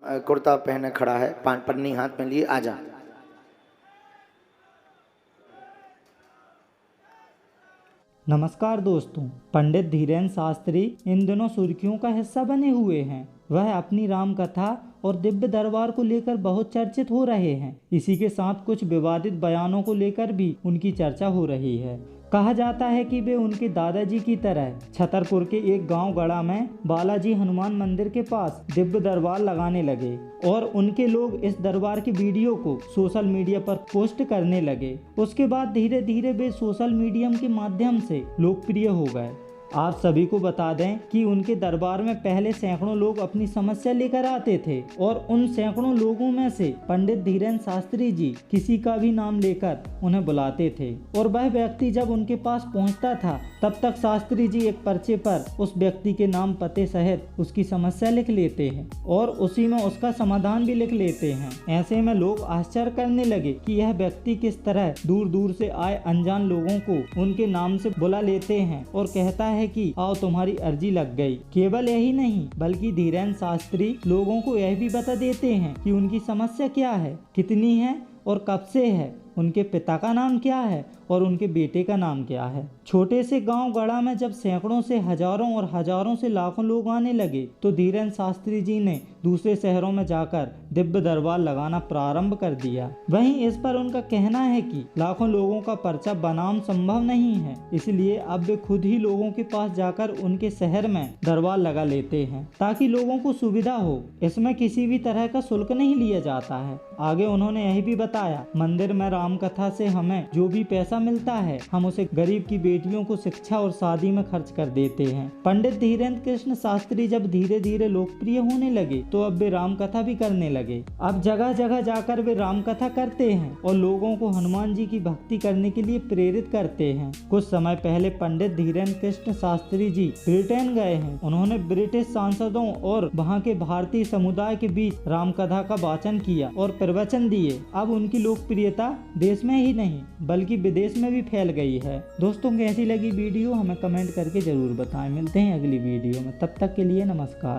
कुर्ता पहने खड़ा है, पन्नी हाथ में लिए। आजा। नमस्कार दोस्तों, पंडित धीरेन्द्र शास्त्री इन दिनों सुर्खियों का हिस्सा बने हुए हैं। वह अपनी राम कथा और दिव्य दरबार को लेकर बहुत चर्चित हो रहे हैं। इसी के साथ कुछ विवादित बयानों को लेकर भी उनकी चर्चा हो रही है। कहा जाता है कि वे उनके दादाजी की तरह छतरपुर के एक गांव गढ़ा में बालाजी हनुमान मंदिर के पास दिव्य दरबार लगाने लगे और उनके लोग इस दरबार की वीडियो को सोशल मीडिया पर पोस्ट करने लगे। उसके बाद धीरे धीरे वे सोशल मीडिया के माध्यम से लोकप्रिय हो गए। आप सभी को बता दें कि उनके दरबार में पहले सैकड़ों लोग अपनी समस्या लेकर आते थे और उन सैकड़ों लोगों में से पंडित धीरेन्द्र शास्त्री जी किसी का भी नाम लेकर उन्हें बुलाते थे और वह व्यक्ति जब उनके पास पहुंचता था तब तक शास्त्री जी एक पर्चे पर उस व्यक्ति के नाम पते सहित उसकी समस्या लिख लेते हैं और उसी में उसका समाधान भी लिख लेते हैं। ऐसे में लोग आश्चर्य करने लगे कि यह व्यक्ति किस तरह दूर दूर से आए अनजान लोगों को उनके नाम से बुला लेते हैं और कहता है कि आओ तुम्हारी अर्जी लग गई। केवल यही नहीं बल्कि धीरेन्द्र शास्त्री लोगों को यह भी बता देते हैं कि उनकी समस्या क्या है, कितनी है और कब से है, उनके पिता का नाम क्या है और उनके बेटे का नाम क्या है। छोटे से गांव गढ़ा में जब सैकड़ों से हजारों और हजारों से लाखों लोग आने लगे तो धीरेन्द्र शास्त्री जी ने दूसरे शहरों में जाकर दिव्य दरबार लगाना प्रारंभ कर दिया। वहीं इस पर उनका कहना है कि लाखों लोगों का पर्चा बनाना संभव नहीं है, इसलिए अब वे खुद ही लोगों के पास जाकर उनके शहर में दरबार लगा लेते हैं ताकि लोगों को सुविधा हो। इसमें किसी भी तरह का शुल्क नहीं लिया जाता है। आगे उन्होंने यही भी बताया, मंदिर में राम कथा से हमें जो भी पैसा मिलता है हम उसे गरीब की बेटियों को शिक्षा और शादी में खर्च कर देते हैं। पंडित धीरेन्द्र कृष्ण शास्त्री जब धीरे धीरे लोकप्रिय होने लगे तो अब वे राम कथा भी करने लगे। अब जगह जगह जाकर वे राम कथा करते हैं और लोगों को हनुमान जी की भक्ति करने के लिए प्रेरित करते हैं। कुछ समय पहले पंडित धीरेन्द्र कृष्ण शास्त्री जी ब्रिटेन गए हैं। उन्होंने ब्रिटिश सांसदों और वहाँ के भारतीय समुदाय के बीच राम कथा का वाचन किया और प्रवचन दिए। अब उनकी लोकप्रियता देश में ही नहीं बल्कि विदेश में भी फैल गई है। दोस्तों, कैसी लगी वीडियो हमें कमेंट करके जरूर बताएं। मिलते हैं अगली वीडियो में, तब तक के लिए नमस्कार।